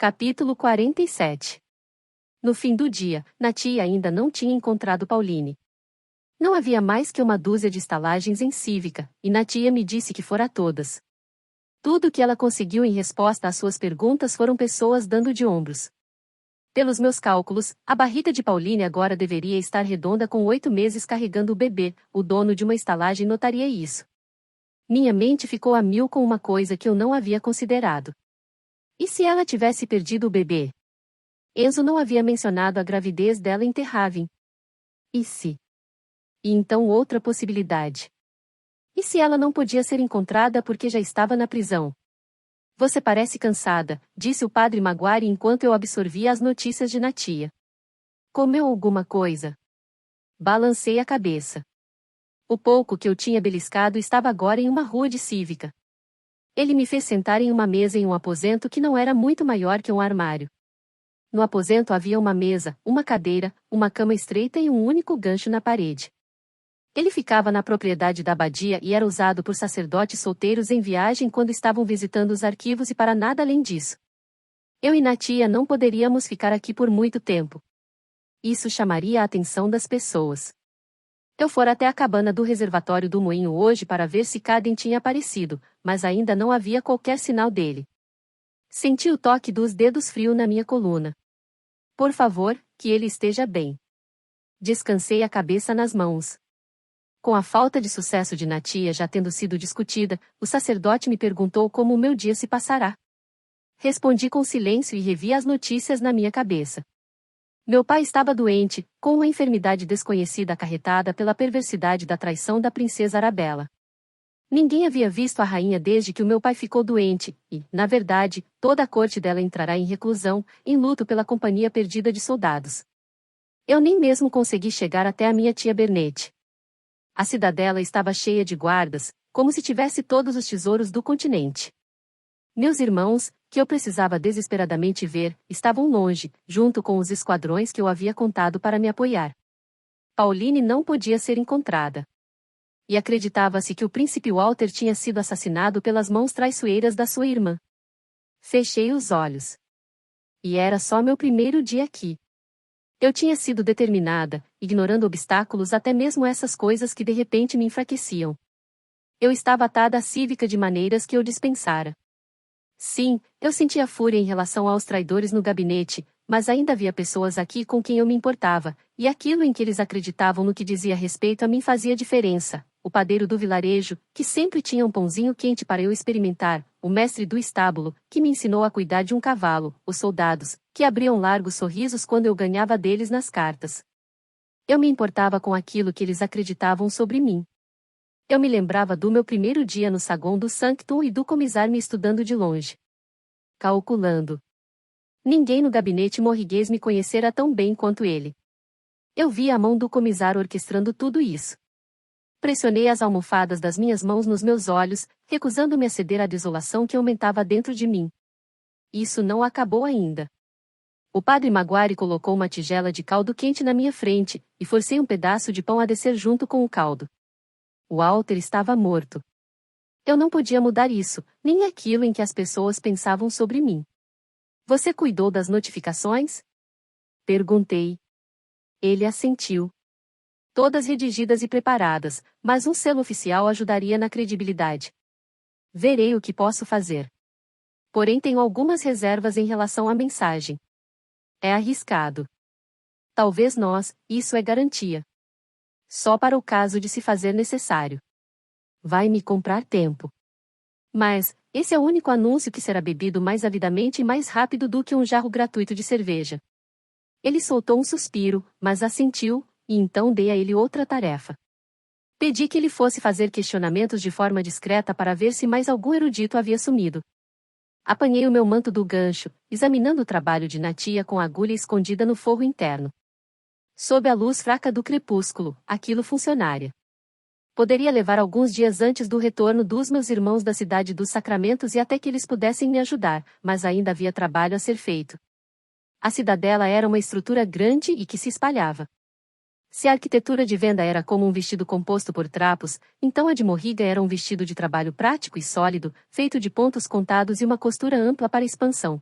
Capítulo 47. No fim do dia, Natia ainda não tinha encontrado Pauline. Não havia mais que uma dúzia de estalagens em Cívica, e Natia me disse que fora todas. Tudo o que ela conseguiu em resposta às suas perguntas foram pessoas dando de ombros. Pelos meus cálculos, a barriga de Pauline agora deveria estar redonda com 8 meses carregando o bebê, o dono de uma estalagem notaria isso. Minha mente ficou a mil com uma coisa que eu não havia considerado. E se ela tivesse perdido o bebê? Enzo não havia mencionado a gravidez dela em Terravin. E se? E então outra possibilidade. E se ela não podia ser encontrada porque já estava na prisão? Você parece cansada, disse o padre Maguire enquanto eu absorvia as notícias de Natia. Comeu alguma coisa? Balancei a cabeça. O pouco que eu tinha beliscado estava agora em uma rua de Cívica. Ele me fez sentar em uma mesa em um aposento que não era muito maior que um armário. No aposento havia uma mesa, uma cadeira, uma cama estreita e um único gancho na parede. Ele ficava na propriedade da abadia e era usado por sacerdotes solteiros em viagem quando estavam visitando os arquivos e para nada além disso. Eu e Natia não poderíamos ficar aqui por muito tempo. Isso chamaria a atenção das pessoas. Eu fora até a cabana do reservatório do moinho hoje para ver se Caden tinha aparecido, mas ainda não havia qualquer sinal dele. Senti o toque dos dedos frio na minha coluna. Por favor, que ele esteja bem. Descansei a cabeça nas mãos. Com a falta de sucesso de Natia já tendo sido discutida, o sacerdote me perguntou como o meu dia se passará. Respondi com silêncio e revi as notícias na minha cabeça. Meu pai estava doente, com uma enfermidade desconhecida acarretada pela perversidade da traição da princesa Arabella. Ninguém havia visto a rainha desde que o meu pai ficou doente, e, na verdade, toda a corte dela entrará em reclusão, em luto pela companhia perdida de soldados. Eu nem mesmo consegui chegar até a minha tia Bernete. A cidadela estava cheia de guardas, como se tivesse todos os tesouros do continente. Meus irmãos, que eu precisava desesperadamente ver, estavam longe, junto com os esquadrões que eu havia contado para me apoiar. Pauline não podia ser encontrada. E acreditava-se que o príncipe Walter tinha sido assassinado pelas mãos traiçoeiras da sua irmã. Fechei os olhos. E era só meu primeiro dia aqui. Eu tinha sido determinada, ignorando obstáculos até mesmo essas coisas que de repente me enfraqueciam. Eu estava atada à Cívica de maneiras que eu dispensara. Sim, eu sentia fúria em relação aos traidores no gabinete, mas ainda havia pessoas aqui com quem eu me importava, e aquilo em que eles acreditavam no que dizia respeito a mim fazia diferença. O padeiro do vilarejo, que sempre tinha um pãozinho quente para eu experimentar, o mestre do estábulo, que me ensinou a cuidar de um cavalo, os soldados, que abriam largos sorrisos quando eu ganhava deles nas cartas. Eu me importava com aquilo que eles acreditavam sobre mim. Eu me lembrava do meu primeiro dia no saguão do Sanctum e do comisar me estudando de longe. Calculando. Ninguém no gabinete morriguês me conhecera tão bem quanto ele. Eu via a mão do comisar orquestrando tudo isso. Pressionei as almofadas das minhas mãos nos meus olhos, recusando-me a ceder à desolação que aumentava dentro de mim. Isso não acabou ainda. O padre Maguire colocou uma tigela de caldo quente na minha frente, e forcei um pedaço de pão a descer junto com o caldo. Walter estava morto. Eu não podia mudar isso, nem aquilo em que as pessoas pensavam sobre mim. Você cuidou das notificações? Perguntei. Ele assentiu. Todas redigidas e preparadas, mas um selo oficial ajudaria na credibilidade. Verei o que posso fazer. Porém tenho algumas reservas em relação à mensagem. É arriscado. Talvez nós, isso é garantia. Só para o caso de se fazer necessário. Vai me comprar tempo. Mas, esse é o único anúncio que será bebido mais avidamente e mais rápido do que um jarro gratuito de cerveja. Ele soltou um suspiro, mas assentiu, e então dei a ele outra tarefa. Pedi que ele fosse fazer questionamentos de forma discreta para ver se mais algum erudito havia sumido. Apanhei o meu manto do gancho, examinando o trabalho de Natia com a agulha escondida no forro interno. Sob a luz fraca do crepúsculo, aquilo funcionaria. Poderia levar alguns dias antes do retorno dos meus irmãos da cidade dos Sacramentos e até que eles pudessem me ajudar, mas ainda havia trabalho a ser feito. A cidadela era uma estrutura grande e que se espalhava. Se a arquitetura de venda era como um vestido composto por trapos, então a de Morriga era um vestido de trabalho prático e sólido, feito de pontos contados e uma costura ampla para expansão.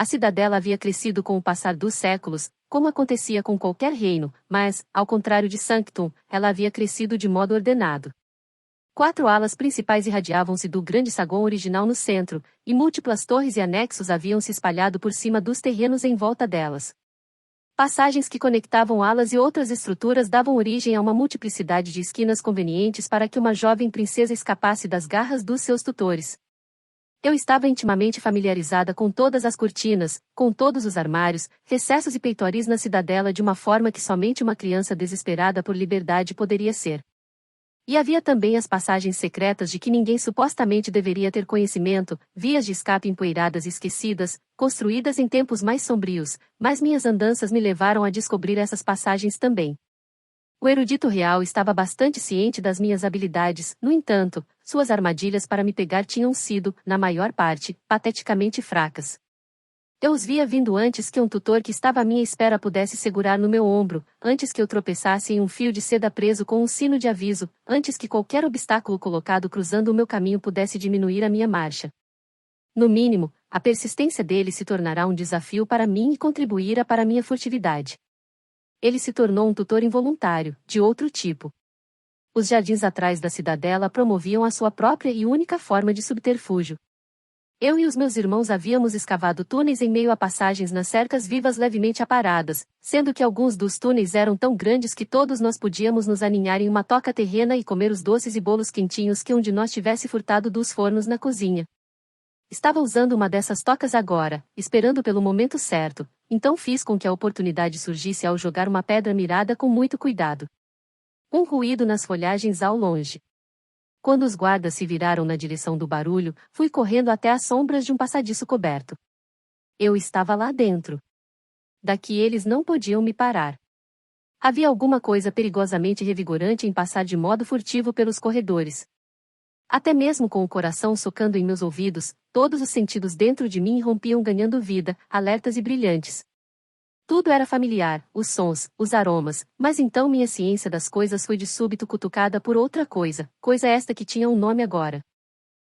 A cidadela havia crescido com o passar dos séculos, como acontecia com qualquer reino, mas, ao contrário de Sanctum, ela havia crescido de modo ordenado. 4 alas principais irradiavam-se do grande saguão original no centro, e múltiplas torres e anexos haviam se espalhado por cima dos terrenos em volta delas. Passagens que conectavam alas e outras estruturas davam origem a uma multiplicidade de esquinas convenientes para que uma jovem princesa escapasse das garras dos seus tutores. Eu estava intimamente familiarizada com todas as cortinas, com todos os armários, recessos e peitoris na cidadela de uma forma que somente uma criança desesperada por liberdade poderia ser. E havia também as passagens secretas de que ninguém supostamente deveria ter conhecimento, vias de escape empoeiradas e esquecidas, construídas em tempos mais sombrios, mas minhas andanças me levaram a descobrir essas passagens também. O erudito real estava bastante ciente das minhas habilidades, no entanto, suas armadilhas para me pegar tinham sido, na maior parte, pateticamente fracas. Eu os via vindo antes que um tutor que estava à minha espera pudesse segurar no meu ombro, antes que eu tropeçasse em um fio de seda preso com um sino de aviso, antes que qualquer obstáculo colocado cruzando o meu caminho pudesse diminuir a minha marcha. No mínimo, a persistência dele se tornará um desafio para mim e contribuirá para minha furtividade. Ele se tornou um tutor involuntário, de outro tipo. Os jardins atrás da cidadela promoviam a sua própria e única forma de subterfúgio. Eu e os meus irmãos havíamos escavado túneis em meio a passagens nas cercas vivas levemente aparadas, sendo que alguns dos túneis eram tão grandes que todos nós podíamos nos aninhar em uma toca terrena e comer os doces e bolos quentinhos que um de nós tivesse furtado dos fornos na cozinha. Estava usando uma dessas tocas agora, esperando pelo momento certo, então fiz com que a oportunidade surgisse ao jogar uma pedra mirada com muito cuidado. Um ruído nas folhagens ao longe. Quando os guardas se viraram na direção do barulho, fui correndo até as sombras de um passadiço coberto. Eu estava lá dentro. Daqui eles não podiam me parar. Havia alguma coisa perigosamente revigorante em passar de modo furtivo pelos corredores. Até mesmo com o coração socando em meus ouvidos, todos os sentidos dentro de mim rompiam ganhando vida, alertas e brilhantes. Tudo era familiar, os sons, os aromas, mas então minha ciência das coisas foi de súbito cutucada por outra coisa, coisa esta que tinha um nome agora.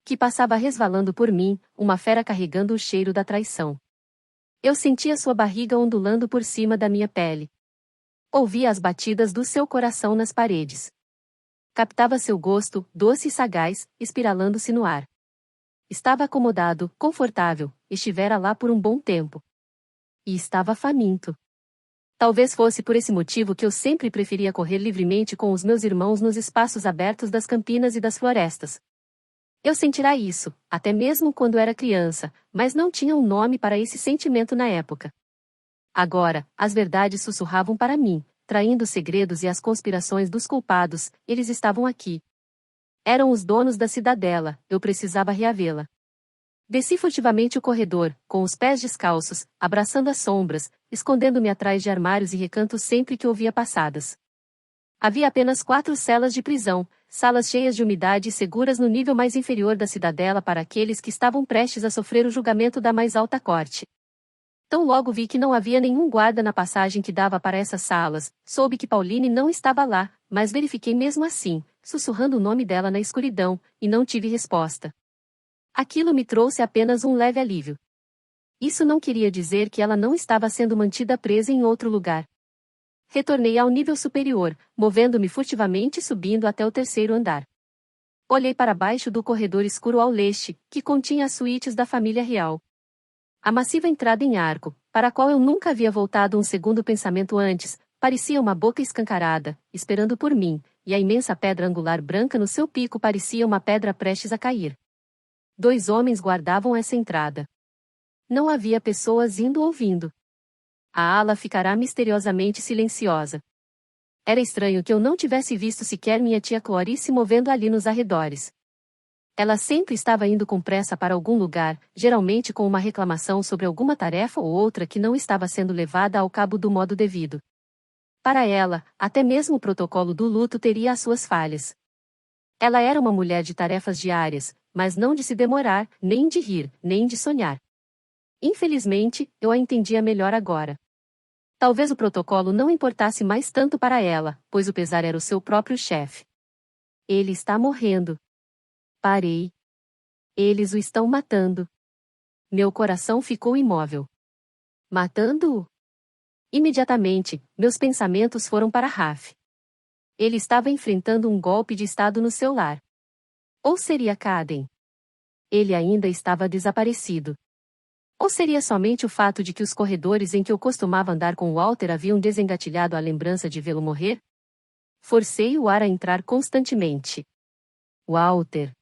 Que passava resvalando por mim, uma fera carregando o cheiro da traição. Eu sentia sua barriga ondulando por cima da minha pele. Ouvia as batidas do seu coração nas paredes. Captava seu gosto, doce e sagaz, espiralando-se no ar. Estava acomodado, confortável, estivera lá por um bom tempo. E estava faminto. Talvez fosse por esse motivo que eu sempre preferia correr livremente com os meus irmãos nos espaços abertos das campinas e das florestas. Eu sentirá isso, até mesmo quando era criança, mas não tinha um nome para esse sentimento na época. Agora, as verdades sussurravam para mim, traindo os segredos e as conspirações dos culpados, eles estavam aqui. Eram os donos da cidadela, eu precisava reavê-la. Desci furtivamente o corredor, com os pés descalços, abraçando as sombras, escondendo-me atrás de armários e recantos sempre que ouvia passadas. Havia apenas 4 celas de prisão, salas cheias de umidade e seguras no nível mais inferior da cidadela para aqueles que estavam prestes a sofrer o julgamento da mais alta corte. Tão logo vi que não havia nenhum guarda na passagem que dava para essas salas, soube que Pauline não estava lá, mas verifiquei mesmo assim, sussurrando o nome dela na escuridão, e não tive resposta. Aquilo me trouxe apenas um leve alívio. Isso não queria dizer que ela não estava sendo mantida presa em outro lugar. Retornei ao nível superior, movendo-me furtivamente e subindo até o 3º andar. Olhei para baixo do corredor escuro ao leste, que continha as suítes da família real. A massiva entrada em arco, para a qual eu nunca havia voltado um segundo pensamento antes, parecia uma boca escancarada, esperando por mim, e a imensa pedra angular branca no seu pico parecia uma pedra prestes a cair. 2 homens guardavam essa entrada. Não havia pessoas indo ou vindo. A ala ficará misteriosamente silenciosa. Era estranho que eu não tivesse visto sequer minha tia Cloris se movendo ali nos arredores. Ela sempre estava indo com pressa para algum lugar, geralmente com uma reclamação sobre alguma tarefa ou outra que não estava sendo levada ao cabo do modo devido. Para ela, até mesmo o protocolo do luto teria as suas falhas. Ela era uma mulher de tarefas diárias, mas não de se demorar, nem de rir, nem de sonhar. Infelizmente, eu a entendia melhor agora. Talvez o protocolo não importasse mais tanto para ela, pois o pesar era o seu próprio chefe. Ele está morrendo. Parei. Eles o estão matando. Meu coração ficou imóvel. Matando-o? Imediatamente, meus pensamentos foram para Raf. Ele estava enfrentando um golpe de estado no seu lar. Ou seria Caden? Ele ainda estava desaparecido. Ou seria somente o fato de que os corredores em que eu costumava andar com Walter haviam desengatilhado a lembrança de vê-lo morrer? Forcei o ar a entrar constantemente. Walter.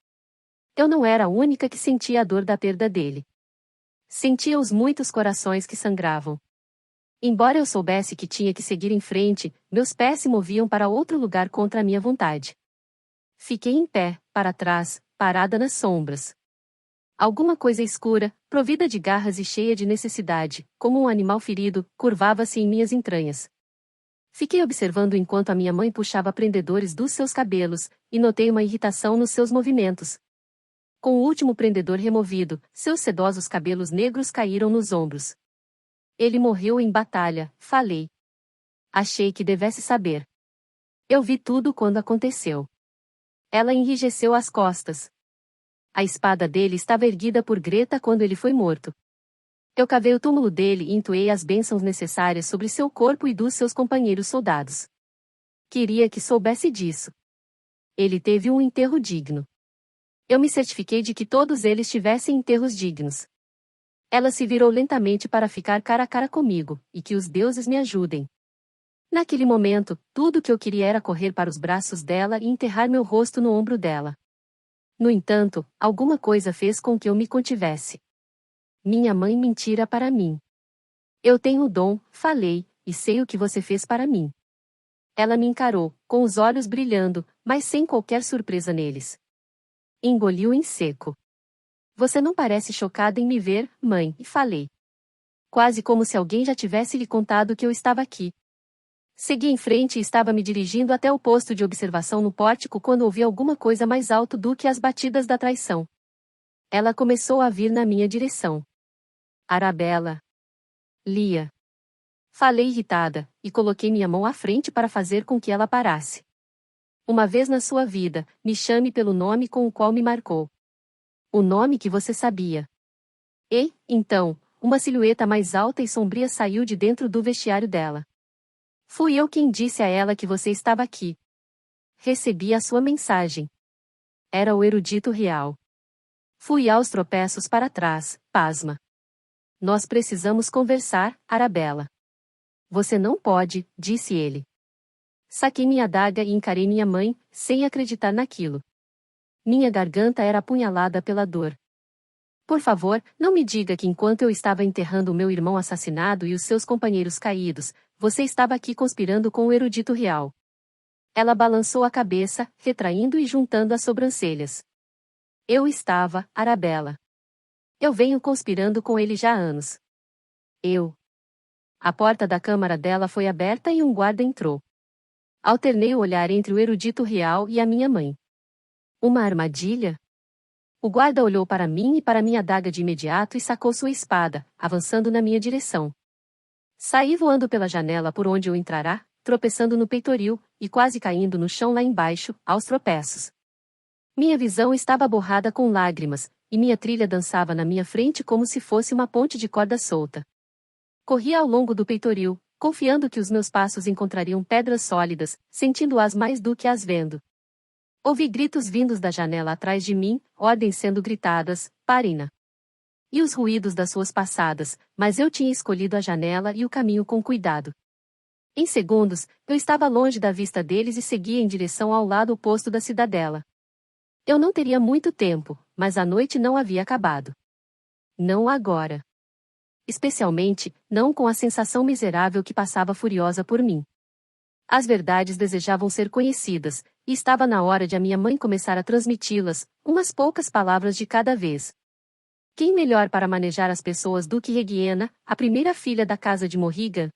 Eu não era a única que sentia a dor da perda dele. Sentia os muitos corações que sangravam. Embora eu soubesse que tinha que seguir em frente, meus pés se moviam para outro lugar contra a minha vontade. Fiquei em pé, para trás, parada nas sombras. Alguma coisa escura, provida de garras e cheia de necessidade, como um animal ferido, curvava-se em minhas entranhas. Fiquei observando enquanto a minha mãe puxava prendedores dos seus cabelos, e notei uma irritação nos seus movimentos. Com o último prendedor removido, seus sedosos cabelos negros caíram nos ombros. Ele morreu em batalha, falei. Achei que devesse saber. Eu vi tudo quando aconteceu. Ela enrijeceu as costas. A espada dele estava erguida por Greta quando ele foi morto. Eu cavei o túmulo dele e entoei as bênçãos necessárias sobre seu corpo e dos seus companheiros soldados. Queria que soubesse disso. Ele teve um enterro digno. Eu me certifiquei de que todos eles tivessem enterros dignos. Ela se virou lentamente para ficar cara a cara comigo, e que os deuses me ajudem. Naquele momento, tudo o que eu queria era correr para os braços dela e enterrar meu rosto no ombro dela. No entanto, alguma coisa fez com que eu me contivesse. Minha mãe mentira para mim. Eu tenho o dom, falei, e sei o que você fez para mim. Ela me encarou, com os olhos brilhando, mas sem qualquer surpresa neles. Engoliu em seco. Você não parece chocada em me ver, mãe, e falei. Quase como se alguém já tivesse lhe contado que eu estava aqui. Segui em frente e estava me dirigindo até o posto de observação no pórtico quando ouvi alguma coisa mais alto do que as batidas da traição. Ela começou a vir na minha direção. Arabella. Lia. Falei irritada, e coloquei minha mão à frente para fazer com que ela parasse. Uma vez na sua vida, me chame pelo nome com o qual me marcou. O nome que você sabia. E, então, uma silhueta mais alta e sombria saiu de dentro do vestiário dela. Fui eu quem disse a ela que você estava aqui. Recebi a sua mensagem. Era o erudito real. Fui aos tropeços para trás, pasma. Nós precisamos conversar, Arabella. Você não pode, disse ele. Saquei minha adaga e encarei minha mãe, sem acreditar naquilo. Minha garganta era apunhalada pela dor. Por favor, não me diga que enquanto eu estava enterrando o meu irmão assassinado e os seus companheiros caídos, você estava aqui conspirando com o erudito real. Ela balançou a cabeça, retraindo e juntando as sobrancelhas. Eu estava, Arabella. Eu venho conspirando com ele já há anos. Eu. A porta da câmara dela foi aberta e um guarda entrou. Alternei o olhar entre o erudito real e a minha mãe. Uma armadilha? O guarda olhou para mim e para minha adaga de imediato e sacou sua espada, avançando na minha direção. Saí voando pela janela por onde eu entrará, tropeçando no peitoril, e quase caindo no chão lá embaixo, aos tropeços. Minha visão estava borrada com lágrimas, e minha trilha dançava na minha frente como se fosse uma ponte de corda solta. Corria ao longo do peitoril, confiando que os meus passos encontrariam pedras sólidas, sentindo-as mais do que as vendo. Ouvi gritos vindos da janela atrás de mim, ordens sendo gritadas, parem-na. E os ruídos das suas passadas, mas eu tinha escolhido a janela e o caminho com cuidado. Em segundos, eu estava longe da vista deles e seguia em direção ao lado oposto da cidadela. Eu não teria muito tempo, mas a noite não havia acabado. Não agora. Especialmente, não com a sensação miserável que passava furiosa por mim. As verdades desejavam ser conhecidas, e estava na hora de a minha mãe começar a transmiti-las, umas poucas palavras de cada vez. Quem melhor para manejar as pessoas do que Regiena, a primeira filha da casa de Morrigan?